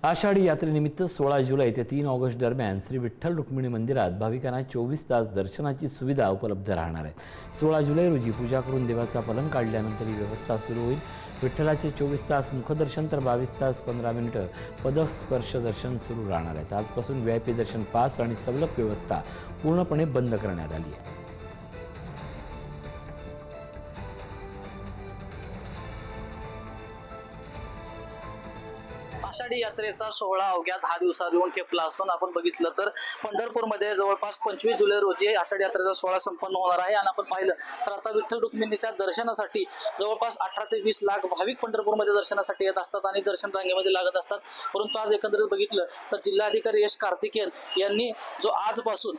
आषाढी यात्रेनिमित्त 16 जुलै ते 3 ऑगस्ट दरम्यान श्री विठ्ठल रुक्मिणी मंदिरात भाविकांना 24 तास दर्शनाची सुविधा उपलब्ध राहणार आहे। 16 जुलै रोजी पूजा करून देवाचा पलंग काढल्यानंतर ही व्यवस्था सुरू होईल। विठ्ठलाचे 24 तास मुखदर्शन तर 22 तास 15 मिनिटं पदस्पर्श दर्शन सुरू राहणार आहे। आजपासून VIP दर्शन पास आणि सवलत व्यवस्था पूर्णपणे बंद करण्यात आली आहे। आषाढी यात्रेचा सोहळा अवघ्या 10 दिवसात येऊन ठेपला असून आपण बघितलं तर पंढरपूरमध्ये जवळपास 25 जुलै रोजी आषाढी यात्रेचा सोहळा संपन्न होणार आहे। आणि आपण पाहिलं तर आता विठ्ठल रुक्मिणीच्या दर्शनासाठी जवळपास 18 ते 20 लाख भाविक पंढरपूरमध्ये दर्शनासाठी येत असतात आणि दर्शन रांगेमध्ये लागत असतात। परंतु आज एकंदरीत बघितलं तर जिल्हाधिकारी यश कार्तिकेयन यांनी जो आजपासून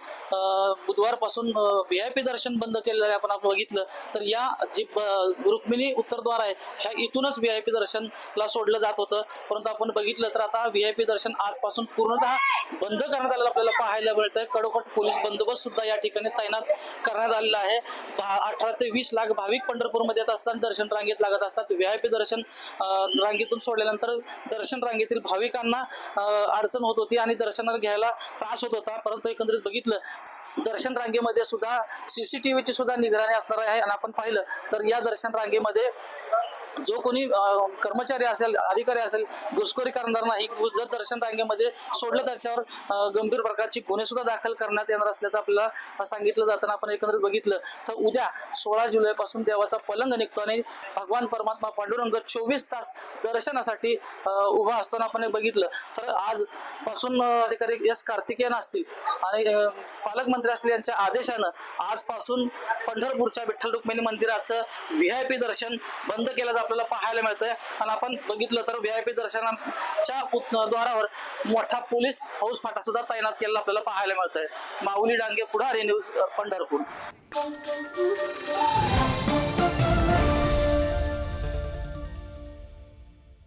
बुधवारपासून VIP दर्शन बंद केलेलं आहे। आपण बघितलं तर या जी रुक्मिणी उत्तरद्वार आहे ह्या इथूनच VIP दर्शनला सोडलं जात होतं, परंतु आपण बघितलं तर आता VIP दर्शन आजपासून पूर्णतः बंद करण्यात आलेलं आपल्याला पाहायला मिळतंय। कडोकट पोलीस बंदोबस्त सुद्धा या ठिकाणी तैनात करण्यात आलेला आहे। 18 ते 20 लाख भाविक पंढरपूरमध्ये येत असताना दर्शन रांगेत लागत असतात। VIP दर्शन रांगेतून सोडल्यानंतर दर्शन रांगेतील भाविकांना अडचण होत होती आणि दर्शनाला घ्यायला त्रास होत होता, परंतु एकंदरीत बघितलं दर्शन रांगेमध्ये सुद्धा CCTVची सुद्धा निगराणी असणार आहे। आणि आपण पाहिलं तर या दर्शन रांगेमध्ये जो कोणी कर्मचारी असेल, अधिकारी असेल, घुसखोरी करणार नाही। जर दर्शन रांगेमध्ये सोडलं त्याच्यावर गंभीर प्रकारची गुन्हे सुद्धा दाखल करण्यात येणार असल्याचं आपल्याला सांगितलं जाताना आपण एकंदरीत बघितलं तर उद्या 16 जुलैपासून देवाचा पलंग निघतो आणि भगवान परमात्मा पांडुरंग 24 तास दर्शनासाठी उभा असताना आपण बघितलं तर आजपासून अधिकारी यश कार्तिकेयन असतील आणि पालकमंत्री असतील यांच्या आदेशानं आजपासून पंढरपूरच्या विठ्ठल रुक्मिणी मंदिराचं VIP दर्शन बंद केलं आपल्याला पाहायला मिळतंय। आणि आपण बघितलं तर VIP दर्शनाच्या द्वारावर मोठा पोलीस फौजफाटा सुद्धा तैनात केलेला आपल्याला पाहायला मिळतंय। माऊली डांगे, पुढारी न्यूज, पंढरपूर।